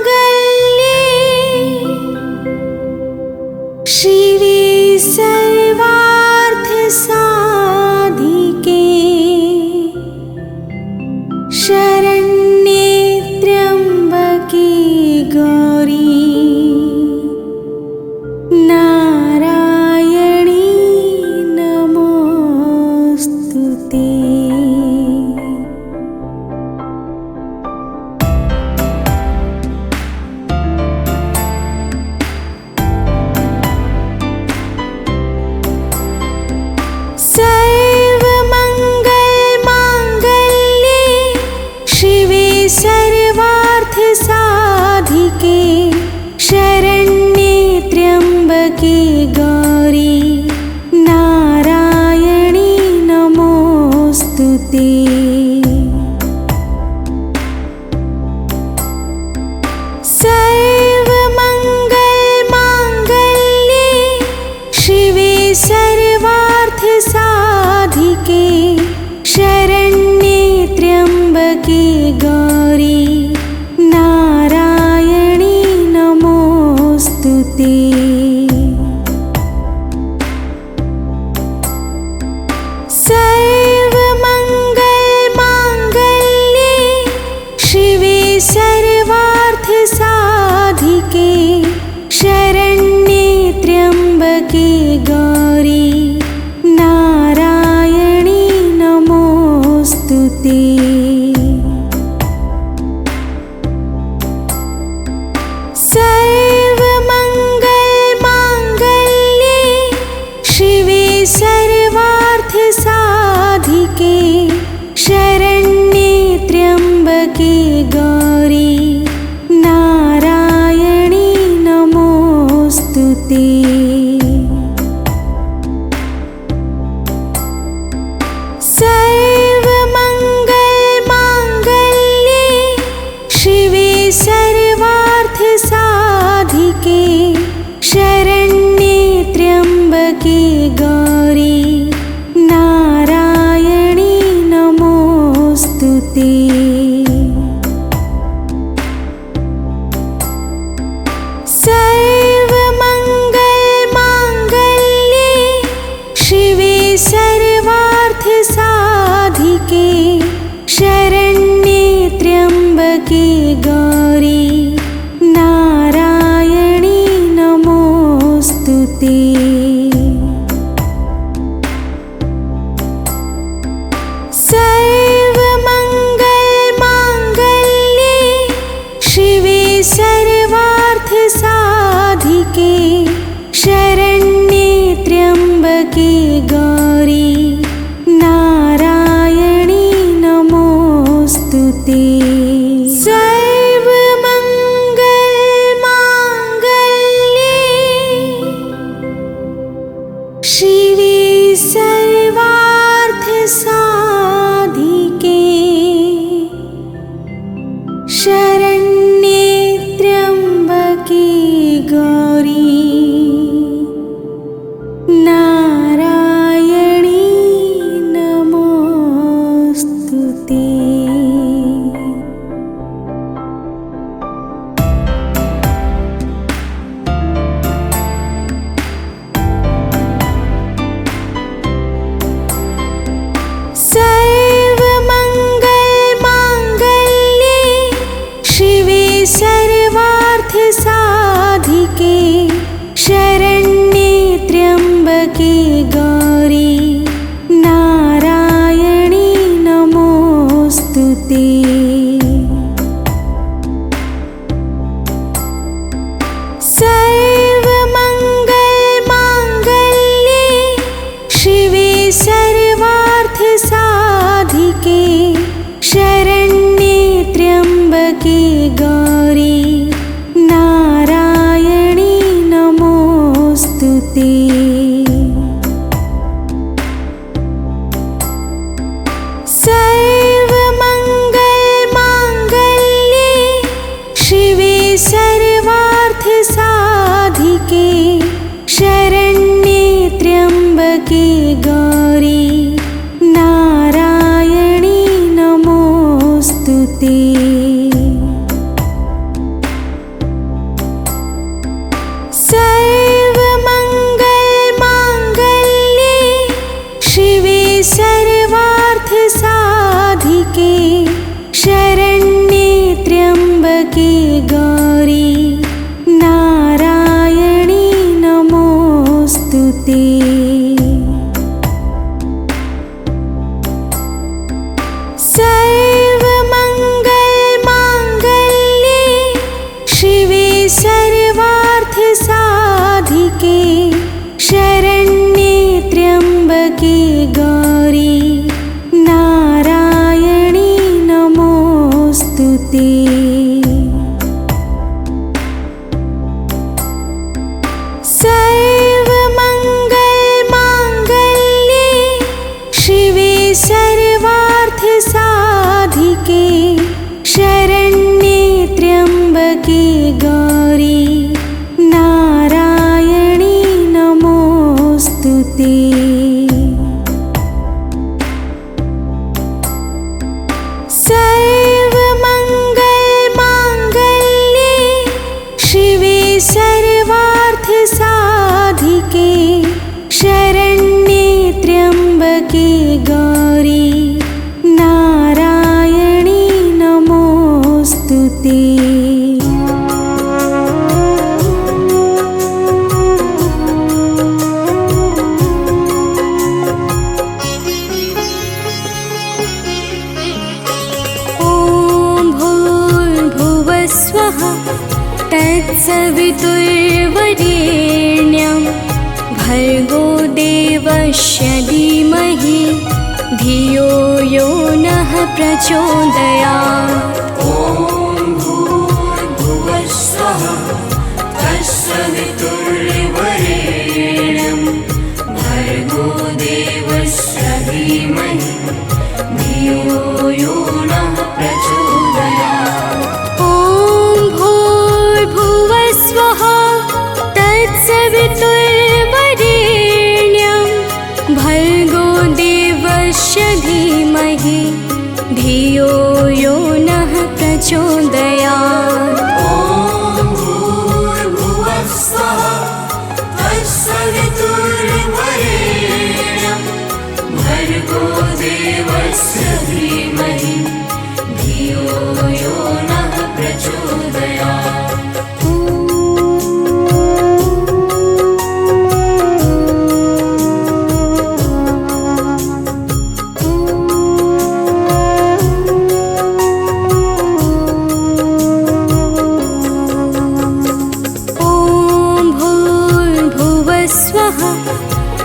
सर्वमंगलमांगल्ये शिवे सर्वार्थसाधिके शरण्ये त्र्यंबके गौरी नारायणी नमोस्तुते। सर्वमंगलमांगल्ये शिवे सर्वार्थसाधिके शरण्ये त्र्यंबके गौरी नारायणी नमोस्तुते। सर्वमंगलमांगल्ये शिवे सर्वार्थसाधिके शरण्ये त्र्यंबके गौरी नारायणी नमोस्तुते। सर्वमंगलमांगल्ये शिवे सर्वार्थसाधिके शरण्ये त्र्यंबके गौरी नारायणी नमोस्तुते। सर्वमंगलमांगल्ये शिवे सर्वार्थसाधिके शरण्ये त्र्यंबके गौरी नारायणी नमोस्तुते। सर्वमंगलमांगल्ये शिवे सर्वार्थसाधिके शरण्ये त्र्यंबके गौरी नारायणी नमोस्तुते। सर्वमंगलमांगल्ये शिवे सर्वार्थसाधिके शरण्ये त्र्यंबके गौरी नारायणी नमोस्तुते। सर्वमंगलमांगल्ये शिवे सर्वार्थसाधिके शरण्ये त्र्यंबके गौरी नारायणी नमोस्तुते। सर्वमंगलमांगल्ये शिवे सर्वार्थसाधिके शरण्ये त्र्यंबके गौरी नारायणी नमोस्तुते। सर्वमंगलमांगल्ये शिवे सर्वार्थसाधिके शरण्ये त्र्यंबके गौरी नारायणी नमोस्तुते। सर्वमंगलमांगल्ये शिवे सर्वार्थसाधिके शरण्ये त्र्यंबके गौरी नारायणी नमोस्तुते। सर्वमंगलमांगल्ये शिवे सर्वार्थसाधिके शरण्ये त्र्यंबके गौरी नारायणी नमो भूर्भुवस्वः तत्सवितुर्वरेण्यं भर्गो देवस्य धीमहि धियो यो नः प्रचोदयात्। ॐ भूर्भुवस्वः तत्सवितुर्वरेण्यं भर्गो देवस्य धीमहि धियो यो नः प्रचोदयात्। ॐ भूर्भुवस्वः तत्सवितुर्वरेण्यं भर्गो देवस्य धीमहि धियो यो नः प्रचोदयात्। ॐ भूर्भुवस्वः तत्सवितुर्वरेण्यं भर्गो देवस्य धीमहि धियो यो नः प्रचोदयात्।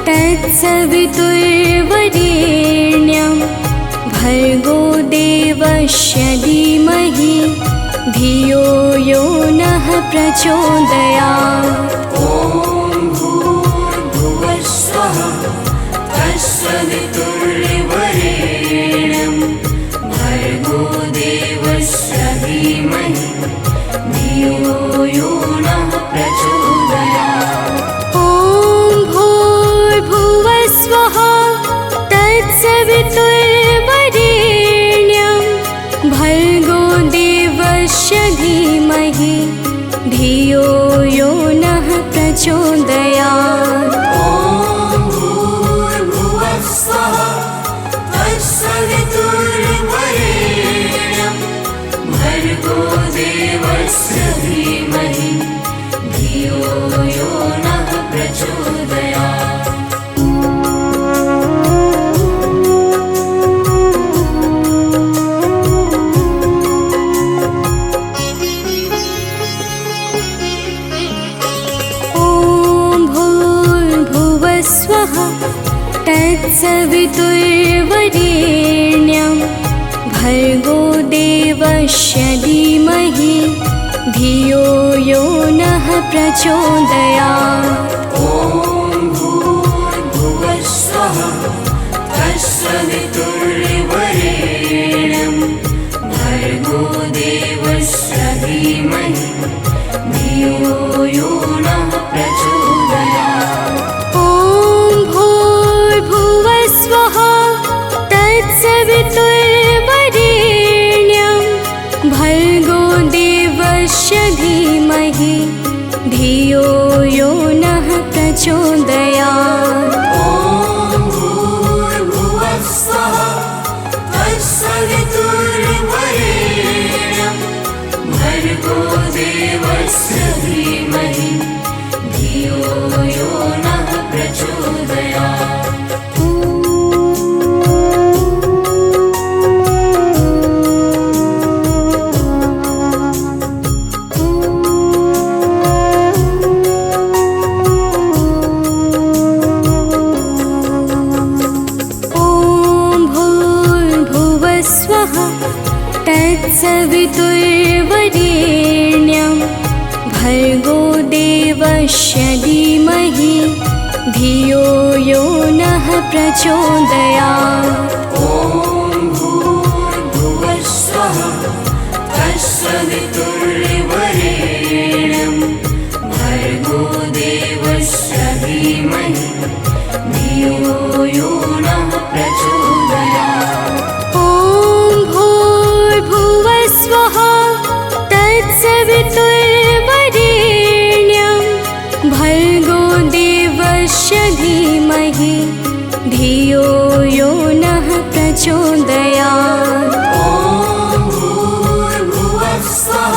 तत्सवितुर्वरेण्यं भर्गो देवस्य धीमहि धियो यो नः प्रचोदयात्। ॐ भूर्भुवस्वः तत्सवितुर्वरेण्यं भर्गो देवस्य धीमहि धियो यो नः प्रचोदयात्। ॐ भूर्भुवस्वः तत्सवितुर्वरेण्यं भर्गो देवस्य धीमहि धियो यो नः प्रचोदयात्। ॐ भूर्भुवस्वः तत्सवितुर्वरेण्यं भर्गो देवस्य धीमहि धियो यो नः प्रचोदयात्। तत्सवितुर्वरेण्यं भर्गो देवस्य धीमहि धियो यो नः प्रचोदयात्। ॐ भूर्भुवस्वः तत्सवितुर्वरेण्यं भर्गो देवस्य धीमहि धियो यो नः प्रचोदयात्। ॐ भूर्भुवस्वः तत्सवितुर्वरेण्यं भर्गो देवस्य धीमहि धियो यो नः प्रचोदयात्। ॐ भूर्भुवस्वः तत्सवितुर्वरेण्यं भर्गो देवस्य धीमहि धियो यो नः प्रचोदयात्। तत्सवितुर्वरेण्यं भर्गो देवस्य धीमहि धियो यो नः प्रचोदयात्। ॐ भूर्भुवस्वः तत्सवितुर्वरेण्यं भर्गो देवस्य धीमहि धियो यो नः प्रचोदयात्। ॐ भूर्भुवस्वः तत्सवितुर्वरेण्यं भर्गो देवस्य धीमहि धियो यो नः प्रचोदयात्। ॐ भूर्भुवस्वः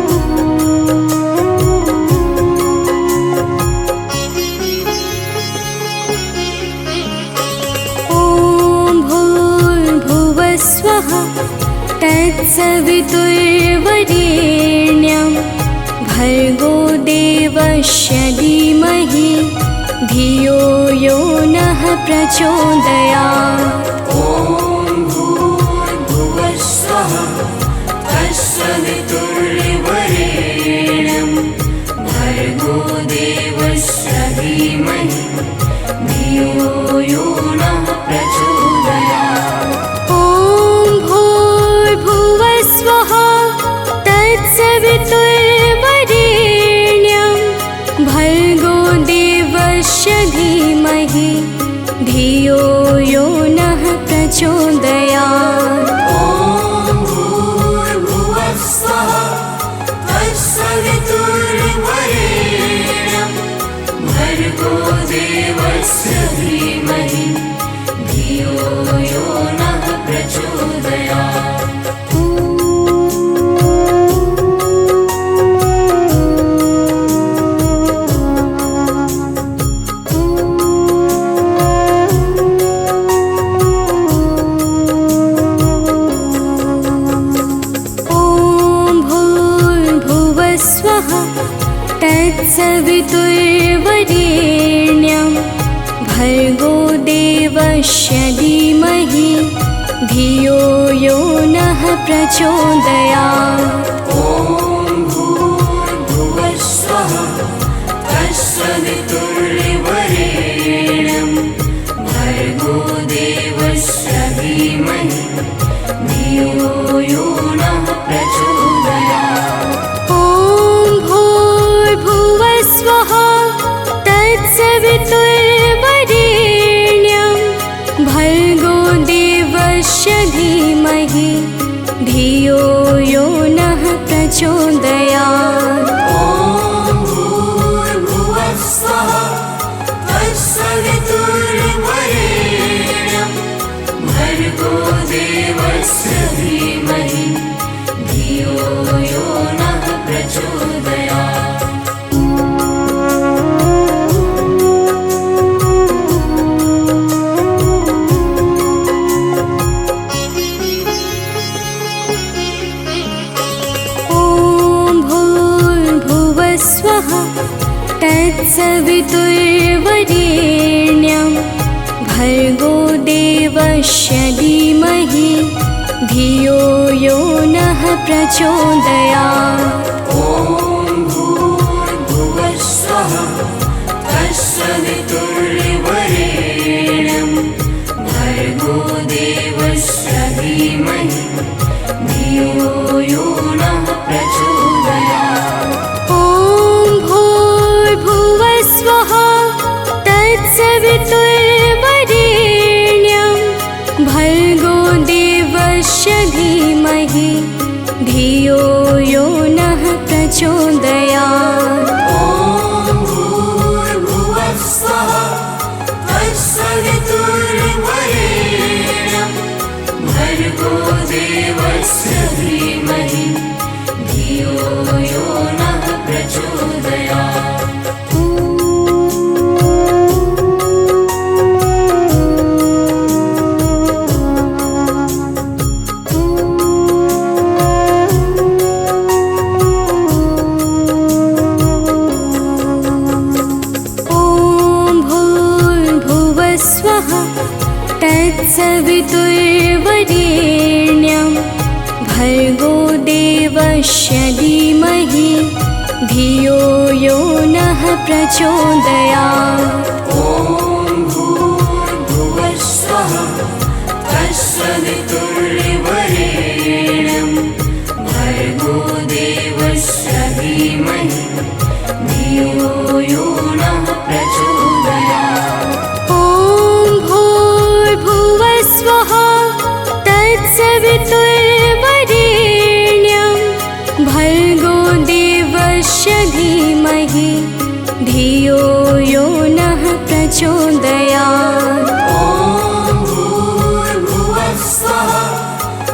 तत्सवितुर्वरेण्यं भर्गो देवस्य धीमहि धियो यो नः प्रचोदयात्। ॐ भूर्भुवः स्वः तत्सवितुर्वरेण्यं भर्गो देवस्य धीमहि धियो यो नः प्रचोदयात्। तत्सवितुर्वरेण्यं भर्गो देवस्य धीमहि धियो यो नः प्रचोदयात्। ॐ भूर्भुवः स्वः तत्सवितुर्वरेण्यं भर्गो देवस्य धीमहि धियो यो नः प्रचोदयात्। तत्सवितुर्वरेण्यं भर्गो देवस्य धीमहि धियो यो नः प्रचोदयात्। ॐ भूर्भुवः स्वः तत्सवितुर्वरेण्यं भर्गो देवस्य धीमहि धियो यो नः प्रचोदयात्। तत्सवितुर्वरेण्यं भर्गो देवस्य धीमहि धियो यो नः प्रचोदयात्। ॐ भूर्भुवः स्वः तत्सवितुर्वरेण्यं भर्गो देवस्य धीमहि धियो यो नः प्रचोदयात्। तत्सवितुर्वरेण्यं भर्गो देवस्य धीमहि धियो यो नः प्रचोदयात्। ॐ भूर्भुवः स्वः तत्सवितुर्वरेण्यं भर्गो देवस्य धीमहि धियो यो नः प्रचोदयात्। ॐ भूर्भुवः स्वः तत्सवितुर्वरेण्यं भर्गो देवस्य धीमहि धियो यो नः प्रचोदयात्। ॐ भूर्भुवः स्वः तत्सवितुर्वरेण्यं भर्गो देवस्य धीमहि धियो यो नः प्रचोदयात्। तत्सवितुर्वरेण्यं भर्गो देवस्य धीमहि धियो यो नः प्रचोदयात्। ॐ भूर्भुवः स्वः तत्सवितुर्वरेण्यं भर्गो देवस्य धीमहि धियो यो नः प्रचोदयात्। ॐ भूर्भुवः स्वः तत्सवितुर्वरेण्यं भर्गो देवस्य धीमहि धियो यो नः प्रचोदयात्। ॐ भूर्भुवः स्वः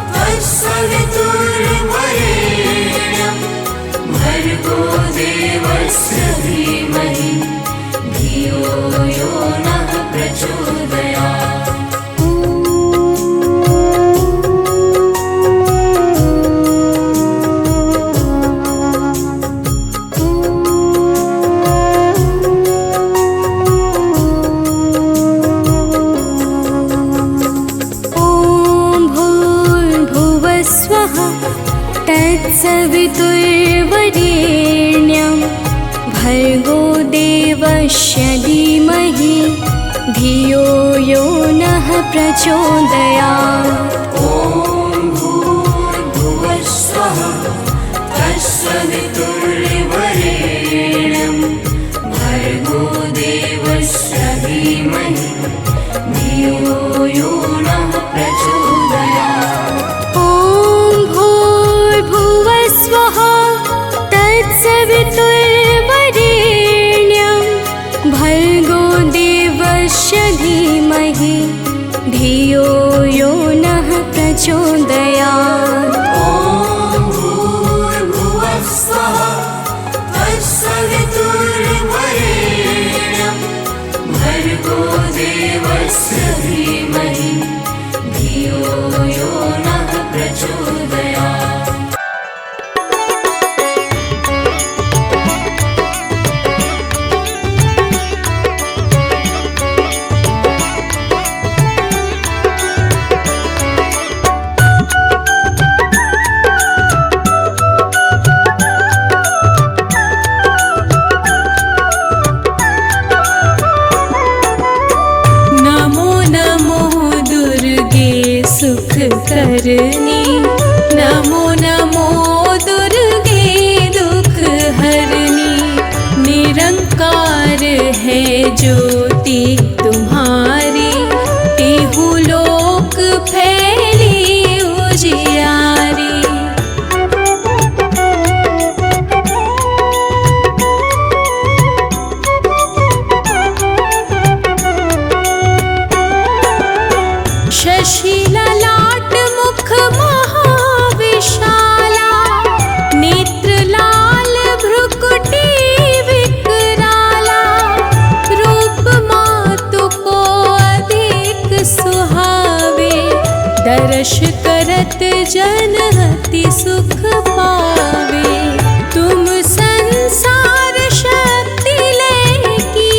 तत्सवितुर्वरेण्यं भर्गो देवस्य धीमहि धियो यो नः प्रचोदयात्। तत्सवितुर्वरेण्यं भर्गो देवस्य धीमहि धियो यो नः प्रचोदयात्। ॐ भूर्भुवः स्वः तत्सवितुर्वरेण्यं भर्गो देवस्य धीमहि धियो यो नः प्रचोदयात्। ॐ भूर्भुवः स्वः तत्सवितुर्वरेण्यं भर्गो देवस्य धीमहि धियो यो नः प्रचोदयात्। ॐ भूर्भुवः स्वः तत्सवितुर्वरेण्यं भर्गो देवस्य धीमहि धियो यो नः प्रचोदयात्। करनी नमो नमो दुर्गे दुख हरनी। निरंकार है ज्योति तुम्हारी तिहु लोक फैली उजियारी। शशि ललाट मुख महाविशाला नेत्र लाल भ्रुकुटी विकराला। रूप मातु को अधिक सुहावे दर्श करत जन अति सुख पावे। तुम संसार शक्ति लेकी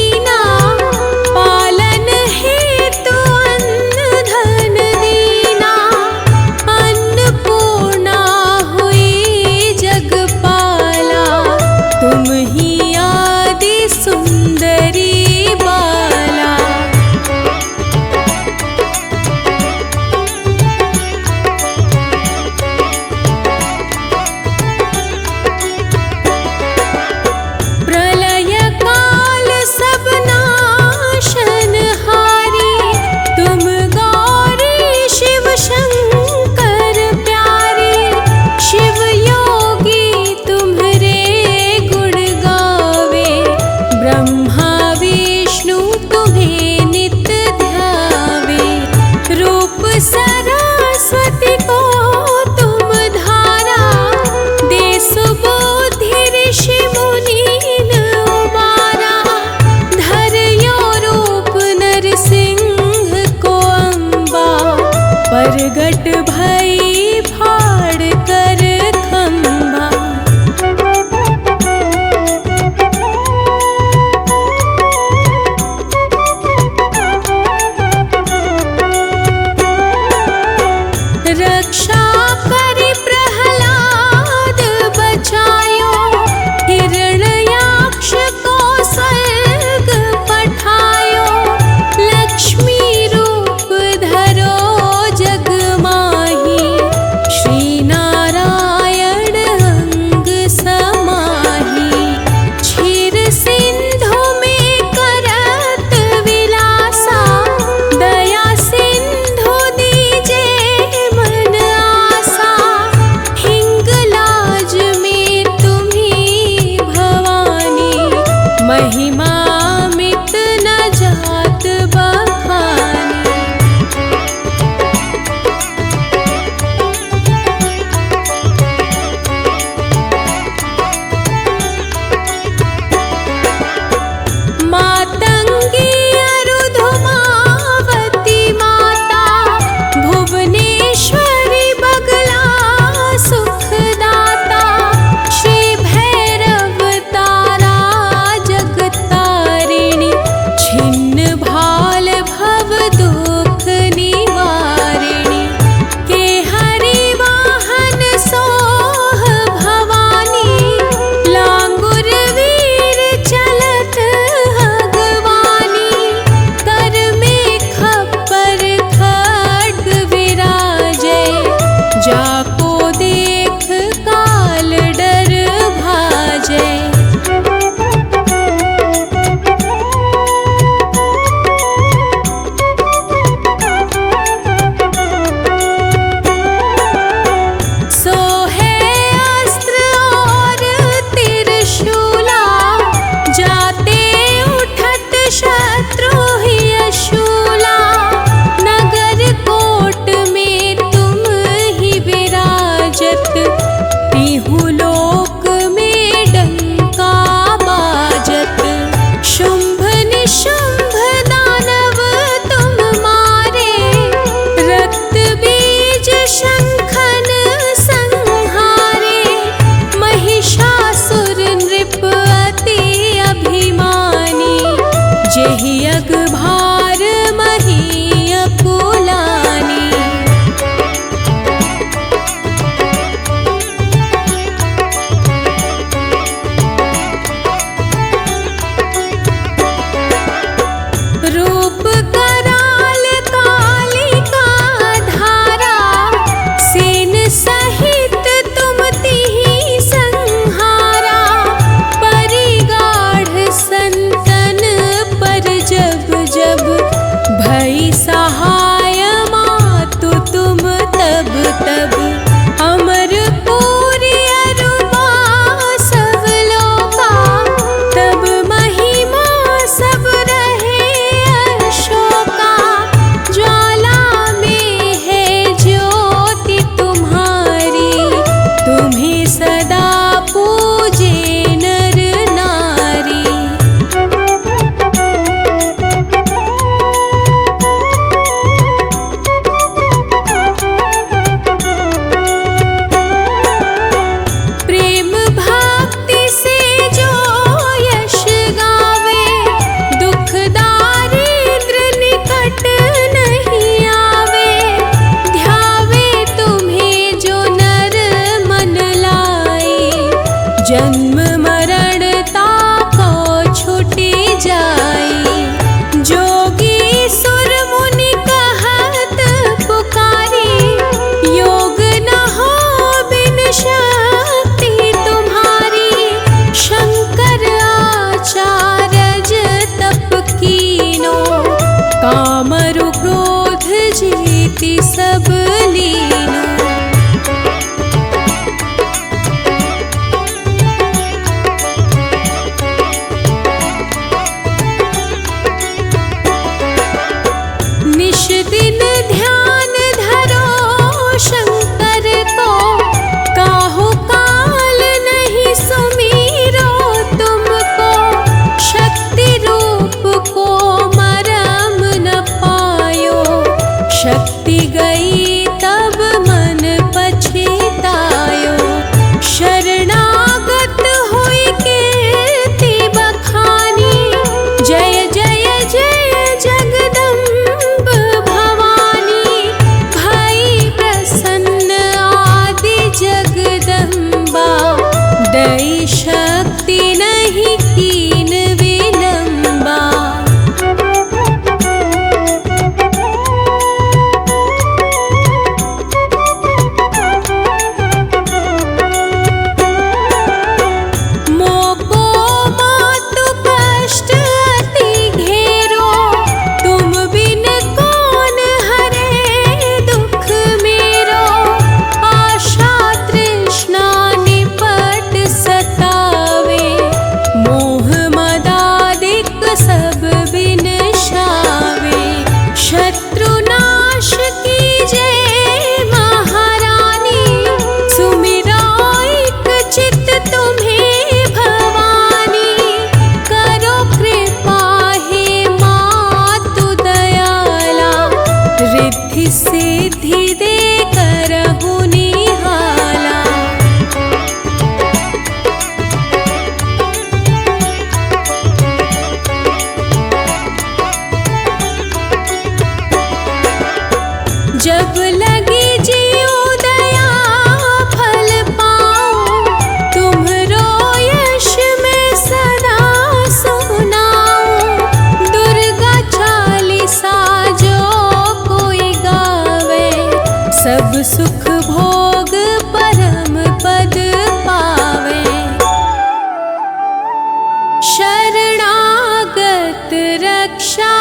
जग भार मही अकुलानी। रूप कराल कालिका धारा, सेन सहित तुम तिहि संहारा। परिगाढ़ संतन पर जब जब भई सहाय मातु तुम तब तब। अमर पूरी अरुबा सब लोका, तब महिमा सब रहे अशोका। ज्वाला में है ज्योति तुम्हारी, तुम्हें सदा पूजे नर नारी। प्रेम भक्ति से जो यश गावे, दुख दारिद्र निकट नहीं आवे। ध्यावे तुम्हें जो नर मन लाए, जन्म मरण ताको छूटी जाए। जोगी सुर मुनि कहत पुकारी, योग न हो बिन शक्ति तुम्हारी। शंकर आचार्य तप कीनो, कामरु क्रोध जीति सब लीनो। निश दिन ध्यान धरो शंकर को, काहू काल नहीं सुमीरो तुमको। शक्ति रूप को मरम न पायो, शक्ति गई तब मन पछतायो। शरणागत हुई कीर्ति बखानी, जय जय जय जगदम्ब भवानी। भई प्रसन्न आदि जगदम्बा, दई शक्ति नहीं कीन विलंबा। मोको मातु कष्ट अति घेरो, तुम बिन कौन हरे दुख मेरो। आशा तृष्णा निपट सतावे, मोह मदादिक सब बिनशावे। शत्रुनाश कीजय महारानी, सुमिरो एक चित तुम्हें भवानी। करो कृपा हे मातु दयाला, रिद्धि सिद्धि दे करहु निहाला। जब लगी जियो दया फल पाओ, तुम्हरो यश में सदा सुनाऊं। दुर्गा चालीसा जो कोई गावे, सब सुख भोग परम पद पावे। शरणागत रक्षा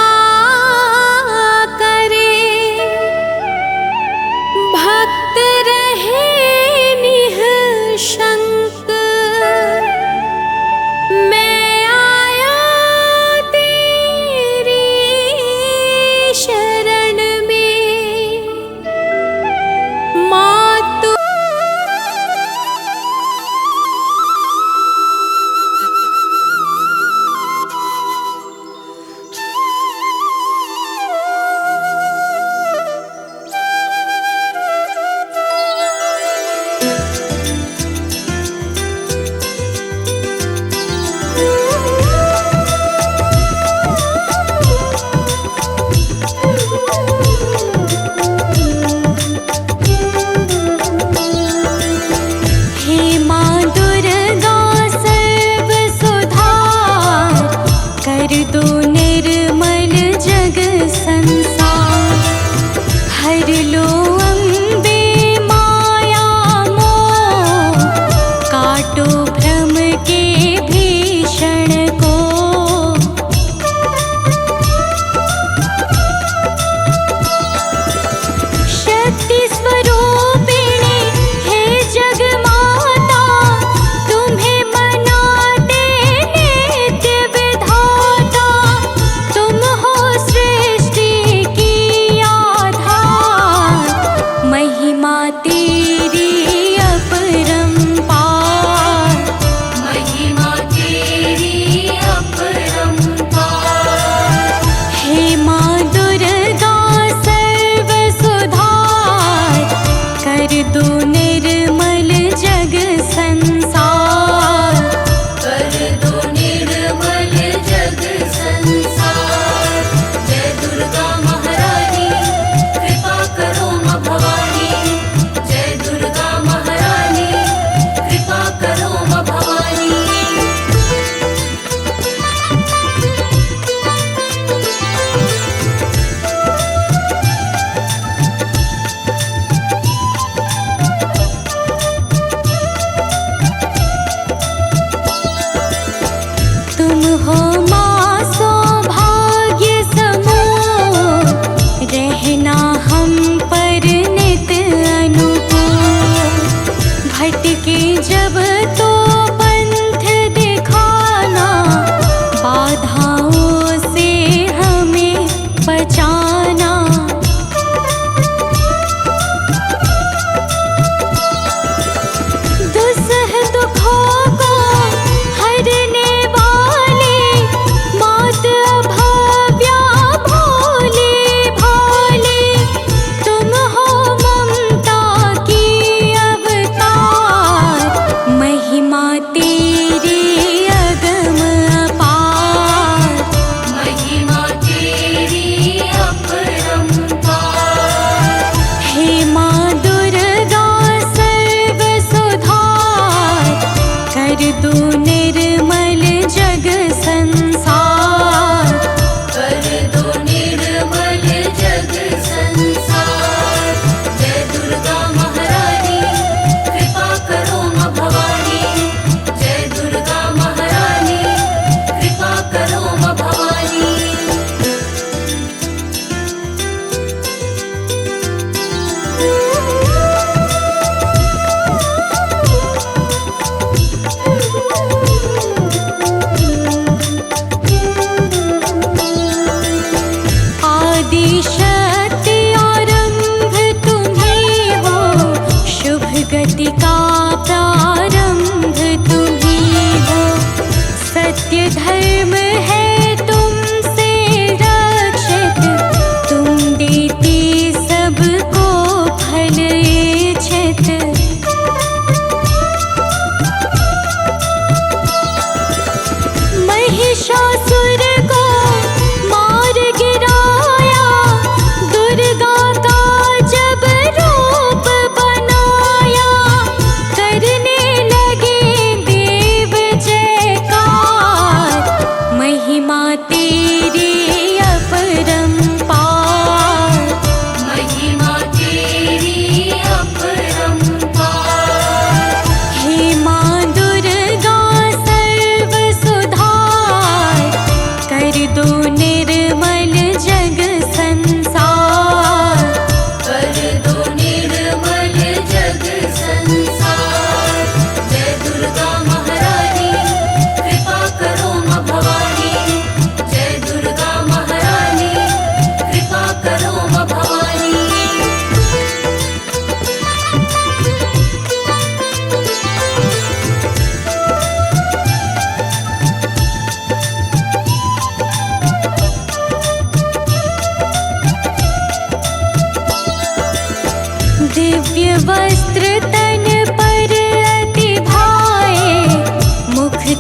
करे, भक्त रहे निःशंक। मैं आया तेरी शरण में, मातु।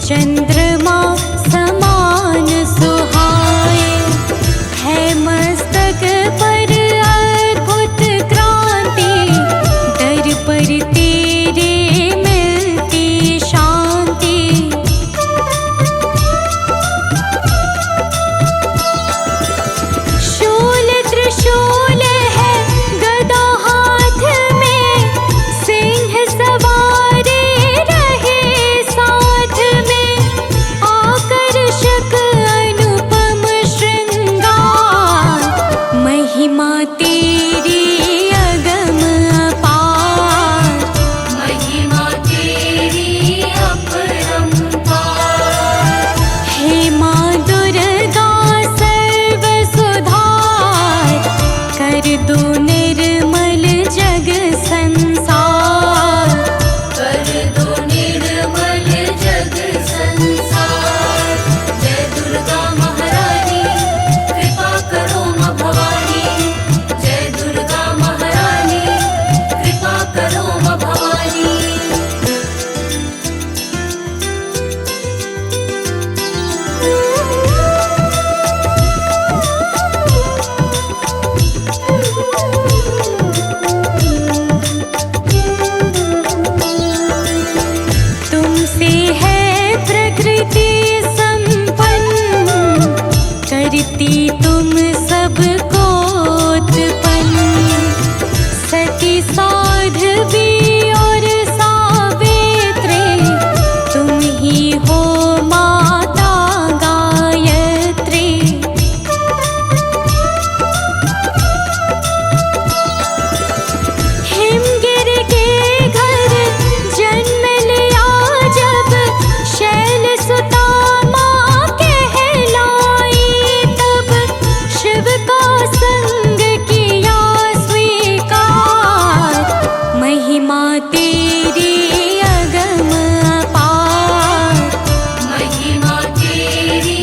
चंद्रमा समान सुहाए। है मस्तक पर अद्भुत क्रांति, दर पर तेरे मिलती शांति। शूल त्रिशूल है गदा हाथ में, सिंह सवारे रहे साथ में। आकर्षक अनुपम श्रृंगार, महिमा तेरी अगम अपार। महिमा तेरी अपरंपार। हे माँ दुर्गा सर्व सुधार, कर दो निर्मल जग संसार। कर दो निर्मल जग संसार। जय दुर्गा महारानी कृपा करो माँ भवानी। जय दुर्गा महारानी कृपा करो माँ भवानी। तुमसे है प्रकृति संपन्न, करती तुम सबको उत्पन्न। सती साध्वी और सावित्री, तुम ही हो माता गायत्री। हिमगिर के घर जन्म लिया जब, शैल सुता माँ कहलाई तब। शिव का संग किया स्वीकार, महिमा तेरी अगम अपार। महिमा तेरी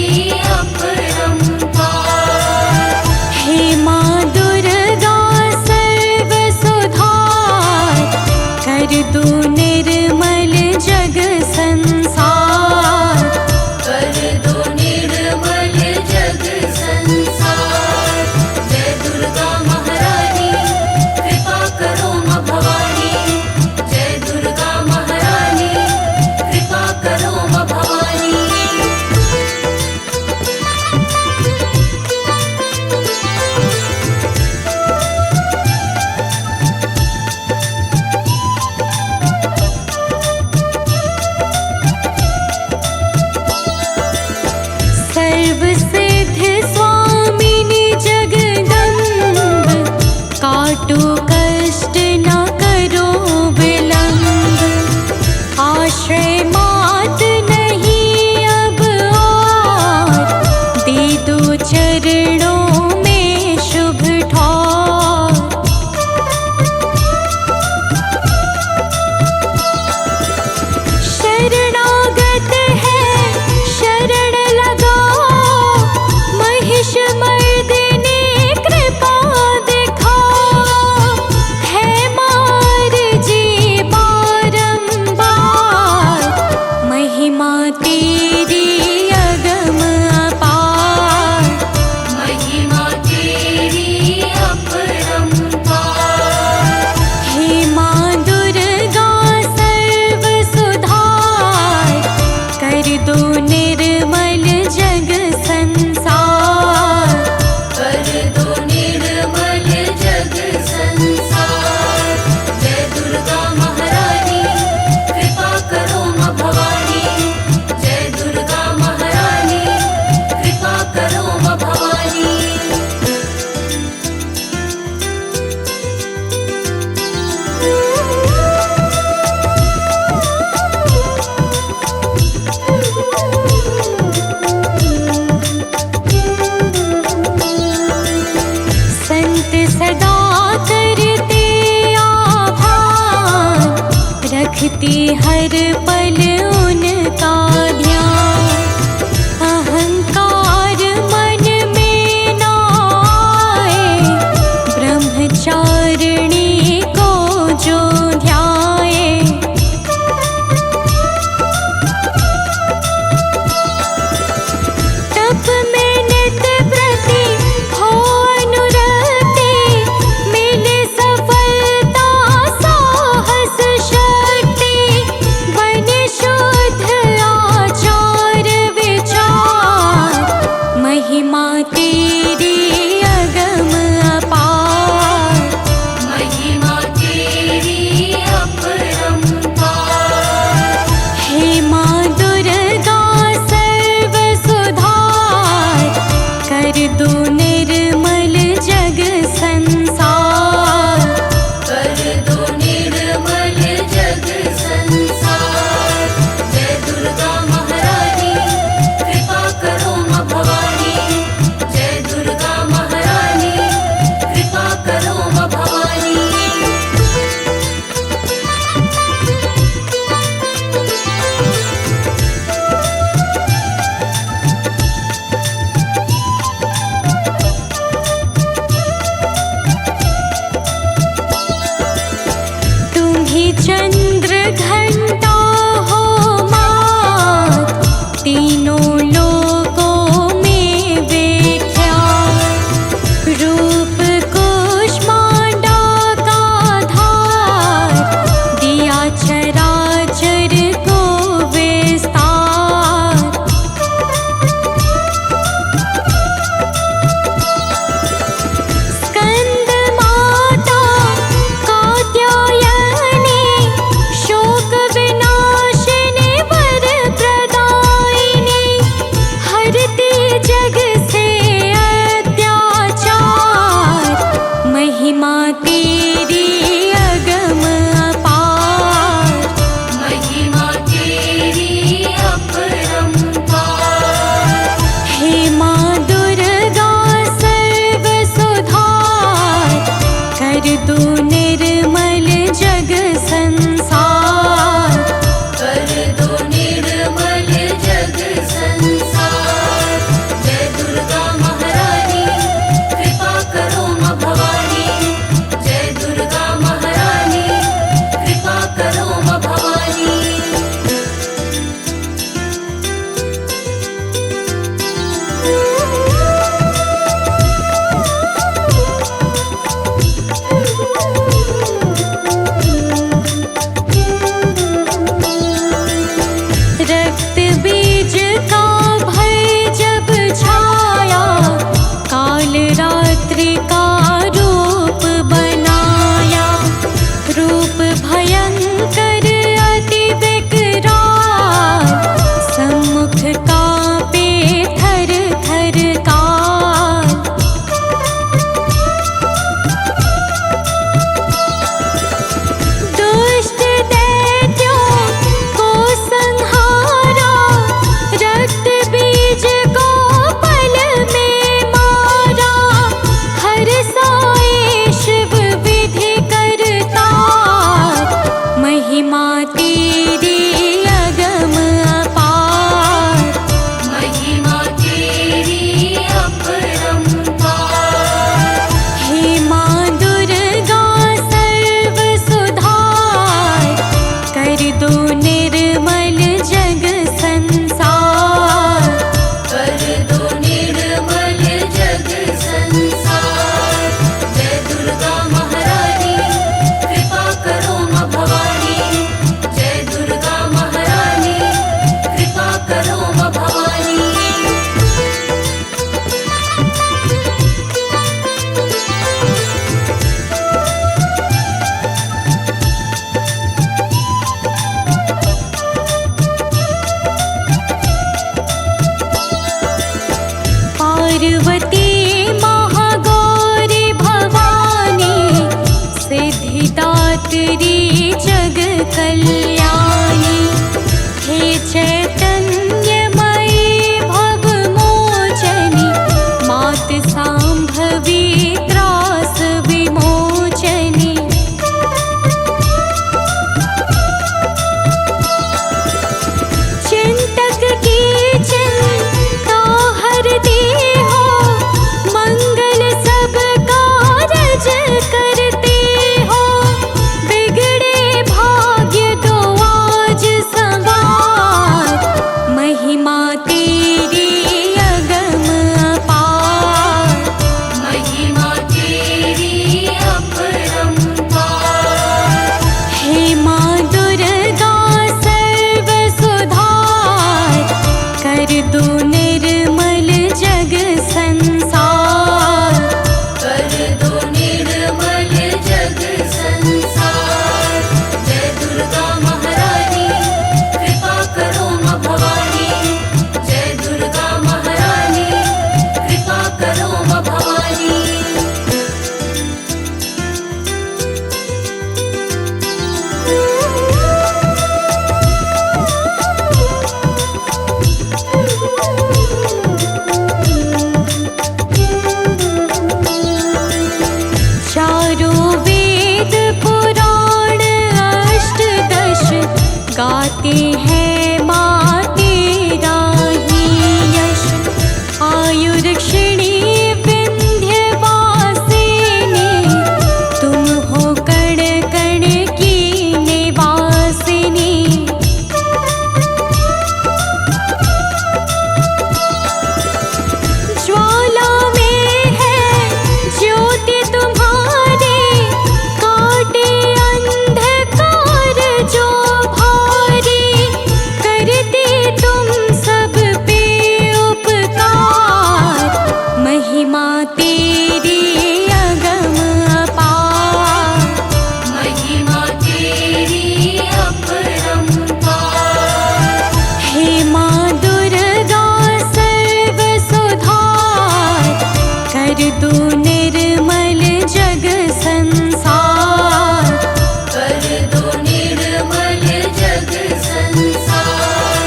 अपरंपार। हे माँ दुर्गा सर्व सुधार, कर दो निर्मल जग संसार। कर दो निर्मल जग संसार। जय दुर्गा महारानी कृपा करो माँ भवानी। जय दुर्गा महारानी कृपा करो माँ भवानी। सर्व सिद्ध स्वामिनी जगदम्ब, काटो कष्ट न करो विलंब। आश्रय मात नहीं अब और, दे दो चरणों में शुभ ठौर। शरणागत है शरण लगाओ, महिष मर्दिनी कृपा दिखाओ। है मार जी बारंबार, महिमा तेरी अगम अपार। महिमा तेरी अपरंपार। हे माँ दुर्गा सर्व सुधार, कर दो निर्मल जग संसार। कर दो निर्मल जग संसार। जय दुर्गा महारानी कृपा करो माँ भवानी। जय दुर्गा महारानी कृपा करो माँ भवानी। संत सदा करते आभार, रखती हर पल उनका ध्यान। अहंकार मन में ना आए, ब्रह्मचारिणी को जो ध्याए। तेरी अगम अपार, महिमा तेरी अपरंपार। हे माँ दुर्गा सर्व सुधार, कर दो निर्मल जग संसार, कर दो निर्मल जग संसार। जय दुर्गा महारानी कृपा करो माँ भवानी, जय दुर्गा महारानी कृपा करो माँ भवानी। तुम्ही चंद्र घंटा हो माँ, तीनों लोकों में विख्यात। रूप कुष्मांडा का धार, दिया चराचर को विस्तार। स्कंद माता कात्यायनी, शोक विनाशिनी वर प्रदायिनी, हरती जग से अत्याचार, महिमा तेरी अगम अपार, महिमा तेरी अपरंपार। हे माँ दुर्गा सर्व सुधार, कर दो निर्मल जग संसार, कर दो निर्मल जग संसार। जय दुर्गा महारानी कृपा करो माँ भवानी, जय दुर्गा महारानी कृपा करो माँ भवानी। रक्त बीज का भय जब छाया, काल रात्रि का रूप बनाया। रूप भयंकर अति विकराल, सम्मुख कांपे थर थर काल। दुष्ट दैत्यों को संहारा, रक्त बीज को पल में मारा। हर गाते हैं माँ तेरा ही यश। आयुर्क्षिणी विंध्यवासिनी, तुम हो कण कण की निवासिनी। ज्वाला में है ज्योति तुम्हारी, काटे अंधकार जो भारी। करती तुम सब पे उपकार, महिमा तेरी अगम अपार। महिमा तेरी अपरंपार। हे माँ दुर्गा सर्व सुधार, कर दो निर्मल जग संसार। कर दो निर्मल जग संसार।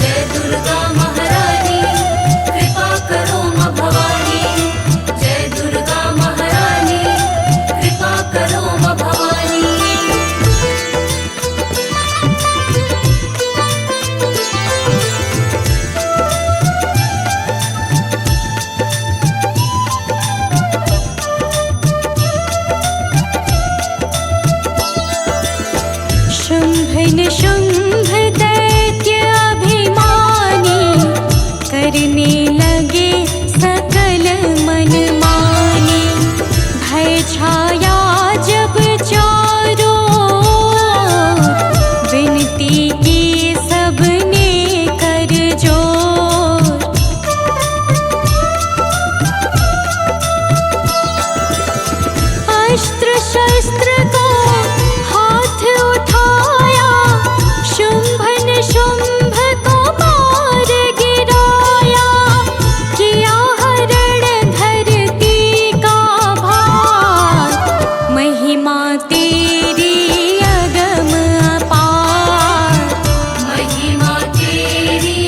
जय दुर्गा महारानी कृपा करो माँ भवानी। जय दुर्गा महारानी कृपा करो माँ भवानी। शुंभ निशुंभ दैत्य अभिमानी, करने लगे सकल मनमानी। भय छाया जब चारों ओर, विनती की सबने कर जोर। अस्त्र शस्त्र को हाथ उठाया, शुंभ निशुंभ को मार गिराया। किया हरण धरती का भार, महिमा तेरी अगम अपार। महिमा तेरी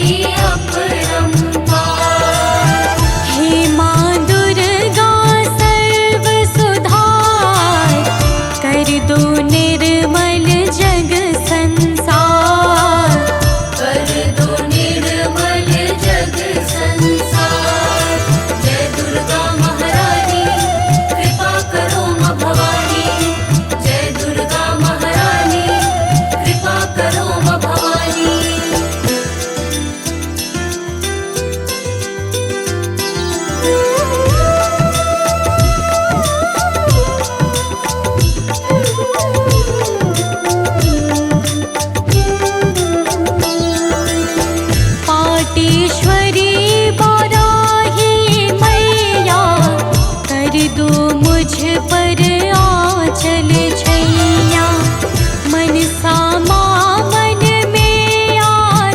अपरंपार। हे माँ दुर्गा सर्व सुधार, कर दो निर्मल जग संसार। कर दो निर्मल जग संसार। जय दुर्गा महारानी कृपा करो माँ भवानी। जय दुर्गा महारानी कृपा करो माँ भवानी। पाटेश्वरी बाराही मैया, कर दो मुझ पर आंचल छैया। मनसा माँ मन में आ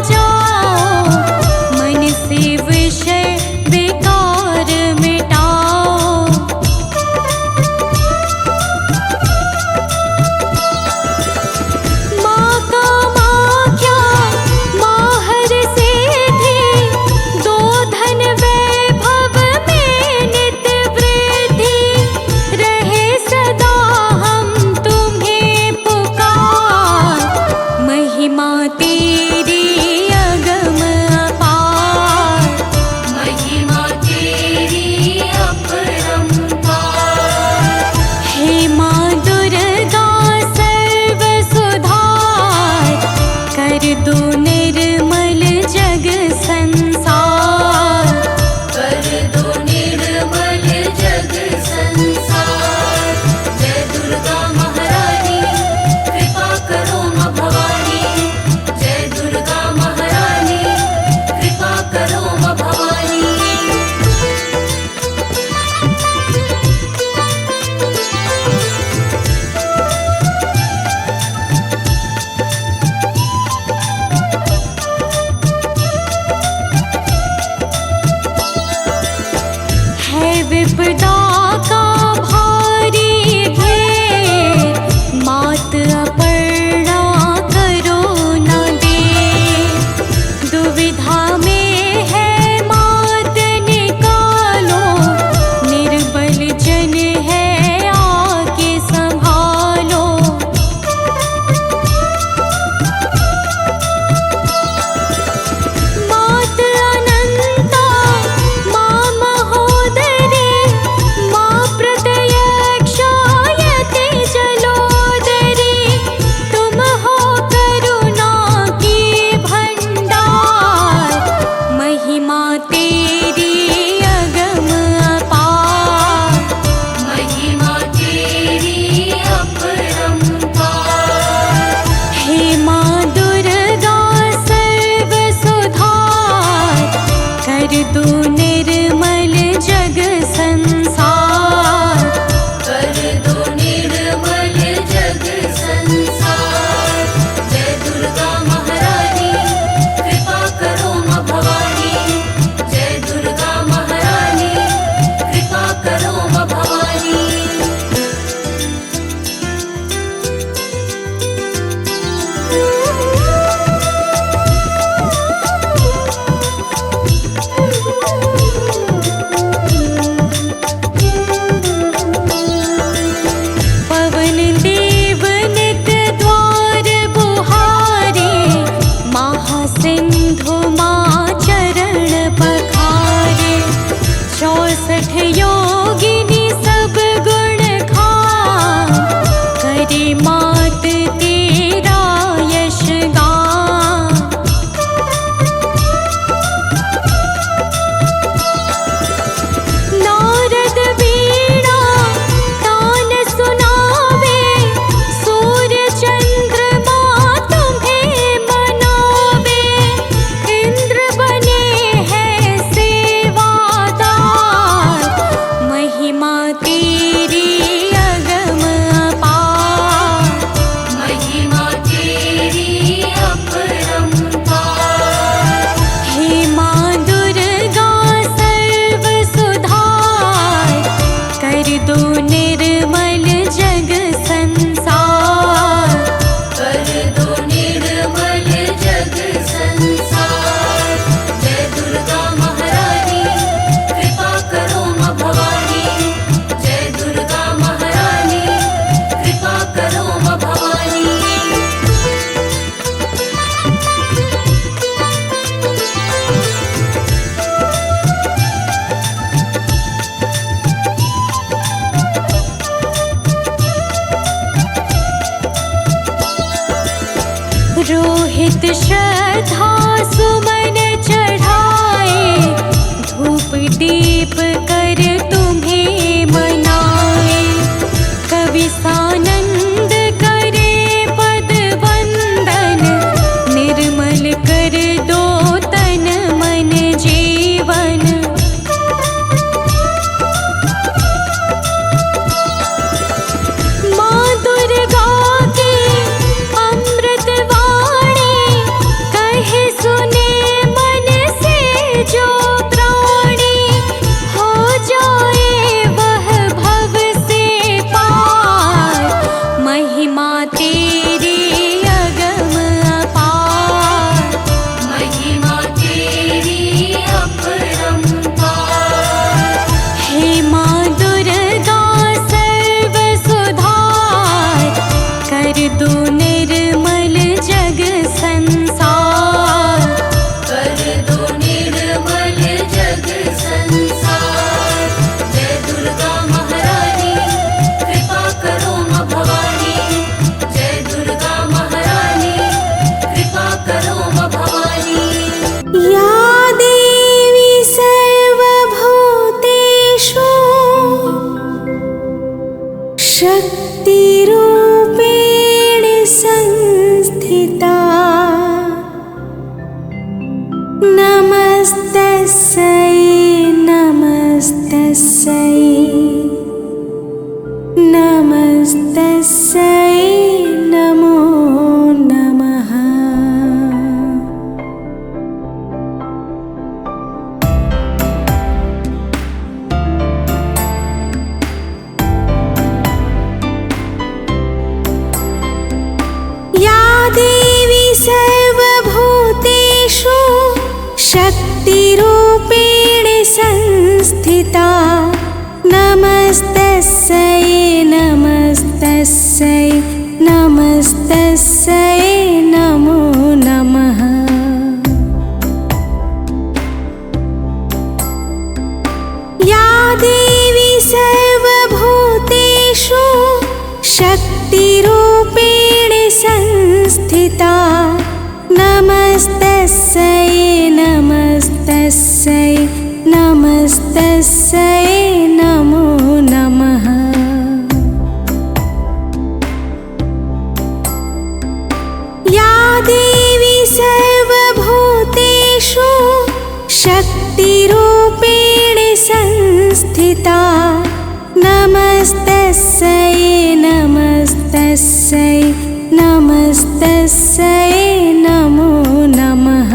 जाओ, मन से विषय विकार मिटाओ। माँ कामाख्या माहर से थी, दो धन वैभव में नित वृद्धि। रहे सदा हम तुम्हें पुकार, महिमा तेरी अगम अपार। महिमा तेरी अपरंपार। हे माँ दुर्गा सर्व सुधार, कर दो निर्मल जग संसार। कर दो निर्मल जग संसार। जय दुर्गा महारानी कृपा करो माँ भवानी। जय दुर्गा महारानी कृपा करो माँ भवानी। है विपदा का भारी घेर, मात अपर्णा करो न देर। दुविधा में है मात निकालो, निर्बल जन है आके संभालो। भक्त श्रद्धा सुमन चढ़ाए, धूप दीप कर तुम्हें मनाए। कवि सानंद करे पद वंदन, निर्मल कर दो तन मन जीवन। माँ दुर्गा की अमृत वाणी, कहे सुने मन से जो प्राणी, हो जाए वह भव से पार। महिमा तेरी अगम अपार, महिमा तेरी अपरंपार। हे माँ दुर्गा सर्व सुधार, कर दो निर्मल जग संसार। कर दो निर्मल जग संसार। जय दुर्गा महारानी, कृपा करो माँ भवानी। जय दुर्गा महारानी, कृपा करो माँ भवानी। या देवी सर्वभूतेषु शक्तिरूपेण संस्थिता, नमस्तस्यै नमस्तस्यै नमस्तस्यै नमो नमः। या देवी सर्वभूतेषु शक्तिरूपेण संस्थिता, नमस्तस्यै नमस्तस्यै नमस्तस्यै नमो नमः। या देवी सर्वभूतेषु शक्तिरूपेण संस्थिता, नमस्तस्यै नमस्तस्यै नमस्तस्यै नमो नमः। या देवी सर्वभूतेषु शक्तिरूपेण संस्थिता, नमस्तस्यै नमस्तस्यै नमस्तस्यै नमो नमः।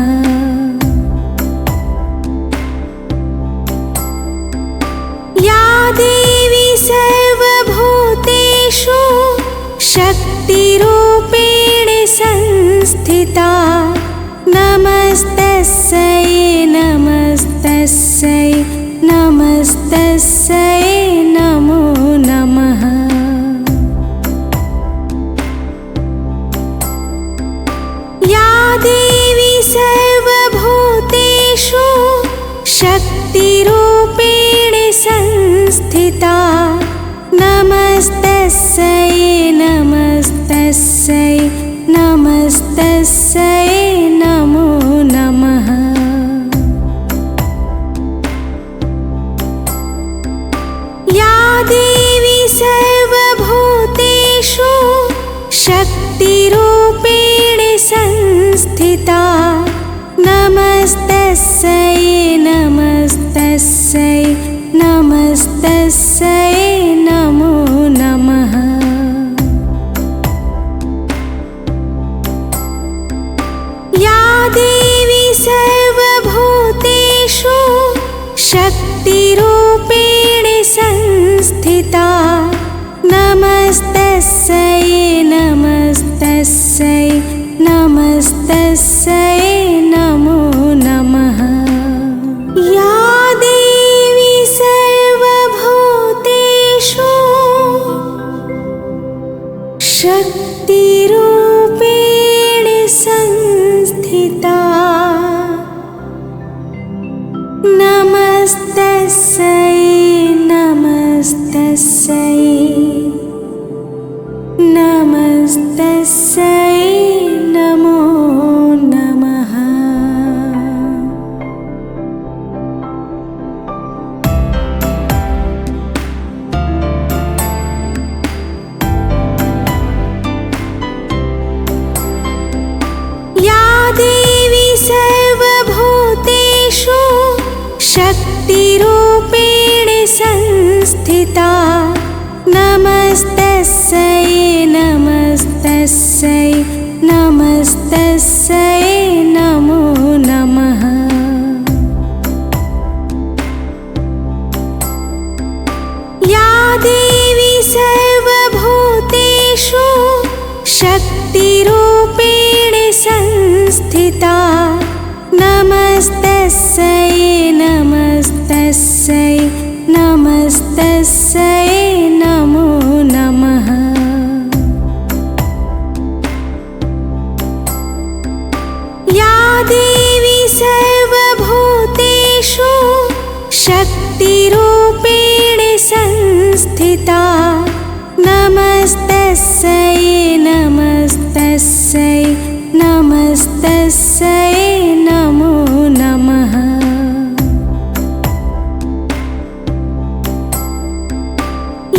या देवी सर्वभूतेषु शक्तिरूपेण संस्थिता, नमस्तस्यै नमस्तस्यै नमस्तस्यै नमो नमः। या देवी सर्वभूतेषु शक्तिरूपेण संस्थिता, नमस्तस्यै नमस्तस्यै नमस्तस्यै नमो नमः। या देवी सर्वभूतेषु शक्तिरूपेण संस्थिता, नमस्तस्यै नमस्तस्यै नमस्तस्यै नमो नमः। या देवी सर्वभूतेषु शक्तिरूपेण संस्थिता, नमस्तस्यै नमस्तस्यै नमस्तस्यै नमो नमः। या देवी सर्वभूतेषु शक्तिरूपेण संस्थिता, नमस्तस्यै नमस्तस्यै नमस्तस्यै नमो संस्थिता नमस्तस्यै नमस्तस्यै नमस्तस्यै नमो नमः। या देवी सर्वभूतेषु शक्तिरूपेण संस्थिता नमस्तस्यै नमस्तस्यै नमस्तस्यै नमो नमः। या देवी सर्वभूतेषु शक्तिरूपेण संस्थिता नमस्तस्यै नमस्तस्यै नमस्तस्यै नमो नमः।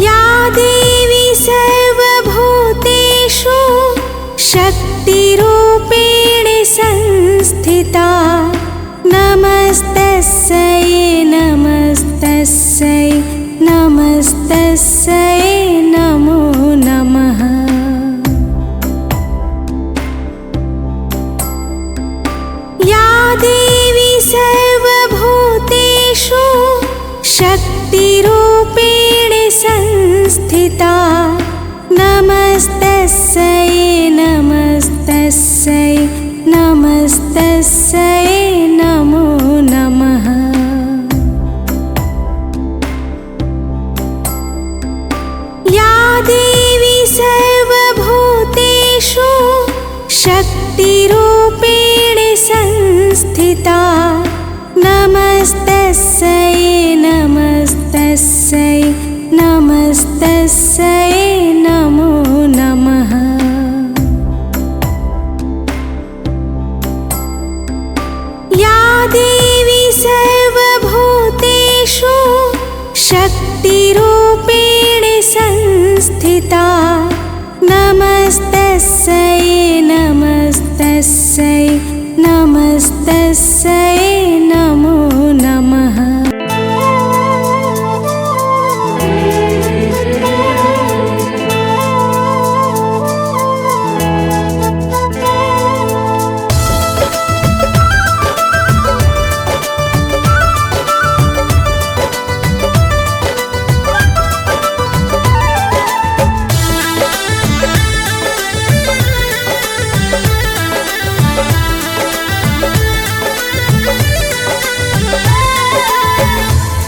या देवी सर्वभूतेषु शक्तिरूपेण संस्थिता नमस्तस्यै नमस्तस्यै नमस्तस्यै नमो नमः। या देवी सर्वभूतेषु शक्तिरूपेण संस्थिता नमस्तस्यै नमस्तस्यै नमस्तस्यै नमो नमः। या देवी सर्वभूतेषु शक्तिरूपेण संस्थिता नमस्तस्यै नमस्तस्यै नमस्तस्यै नमो नमः। या देवी सर्वभूतेषु शक्तिरूपेण संस्थिता नमस्तस्यै नमस्तस्यै नमस्तस्यै नमो नमः।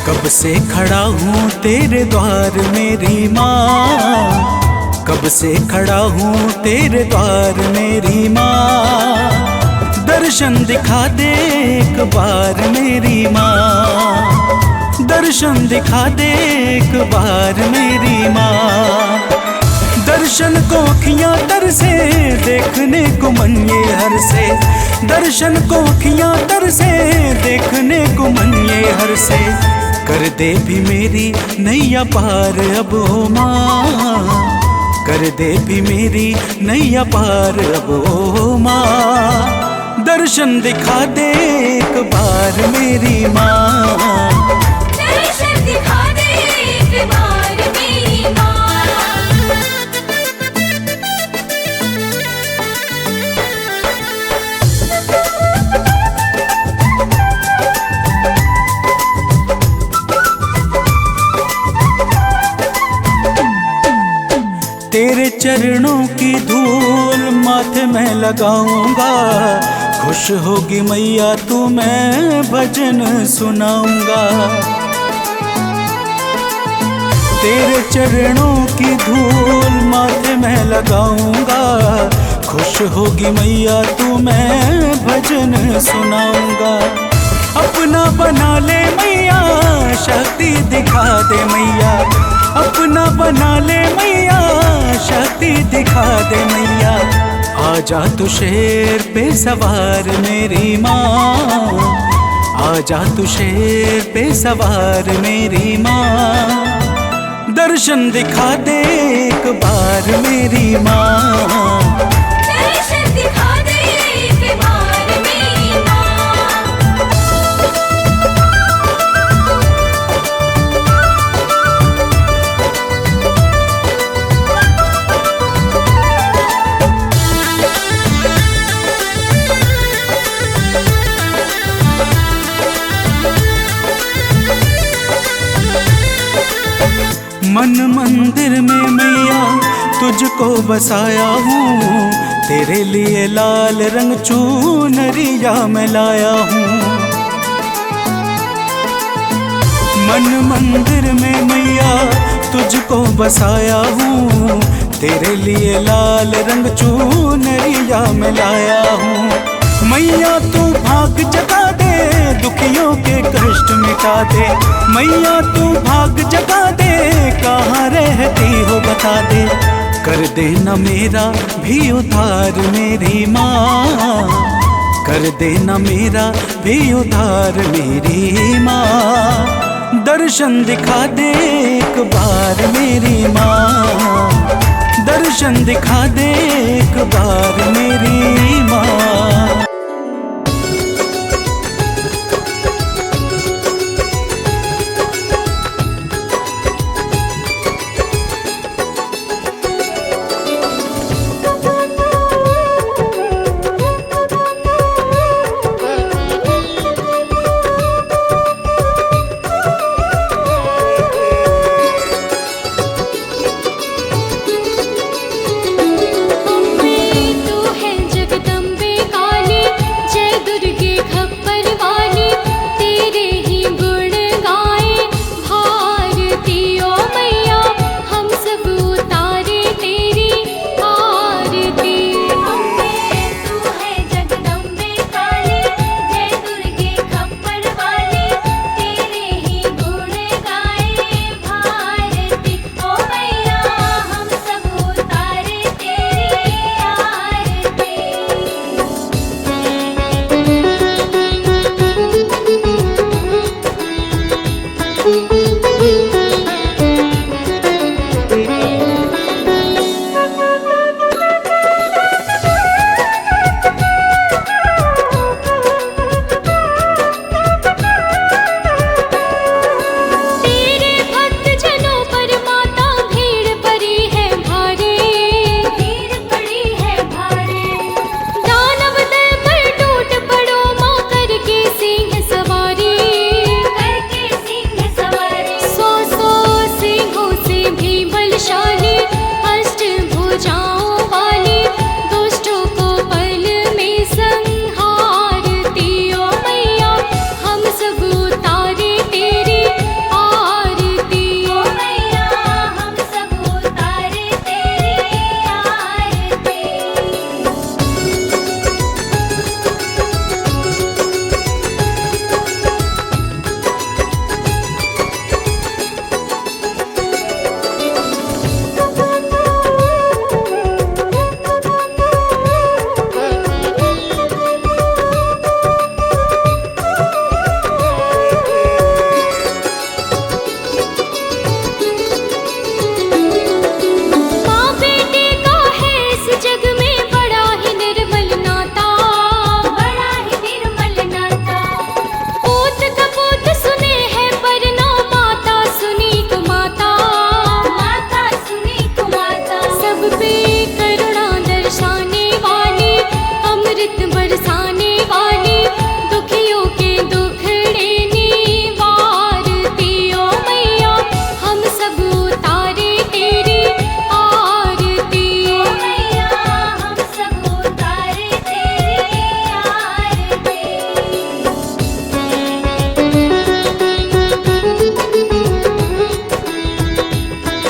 कब से खड़ा हूँ तेरे द्वार मेरी माँ, कब से खड़ा हूँ तेरे द्वार मेरी माँ। दर्शन दिखा दे एक बार मेरी माँ, दर्शन दिखा दे एक बार मेरी माँ। दर्शन को अखियाँ तरसे देखने को मन ये हर से, दर्शन को अखियाँ तरसे देखने को मन ये हर से। कर दे भी मेरी नैया पार अब ओ माँ, कर दे भी मेरी नैया पार अब ओ माँ। दर्शन दिखा दे एक बार मेरी माँ, दर्शन दिखा दे एक बार मेरी माँ। तेरे चरणों की धूल माथे में लगाऊंगा, खुश होगी मैया तू मैं भजन सुनाऊंगा। तेरे चरणों की धूल माथे में लगाऊंगा, खुश होगी मैया तू मैं भजन सुनाऊंगा। अपना बना ले मैया शक्ति दिखा दे मैया, अपना बना ले मैया शक्ति दिखा दे मैया। आजा तू शेर पे सवार मेरी माँ, आजा तू शेर पे सवार मेरी माँ। दर्शन दिखा दे एक बार मेरी माँ, दर्शन दिखा दे एक बार मेरी माँ। मन मंदिर में मैया तुझको बसाया हूँ, तेरे लिए लाल रंग चुनरिया मैं लाया हूँ। मन मंदिर में मैया तुझको बसाया हूँ, तेरे लिए लाल रंग चुनरिया मैं लाया हूँ। मैया तू भाग जगा दे, दुखियों के कष्ट मिटा दे। मैया तू भाग जगा दे, कहाँ रहती हो बता दे। कर देना मेरा भी उद्धार मेरी माँ, कर देना मेरा भी उद्धार मेरी माँ। दर्शन दिखा दे एक बार मेरी माँ, दर्शन दिखा दे एक बार मेरी माँ।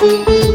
Thank you.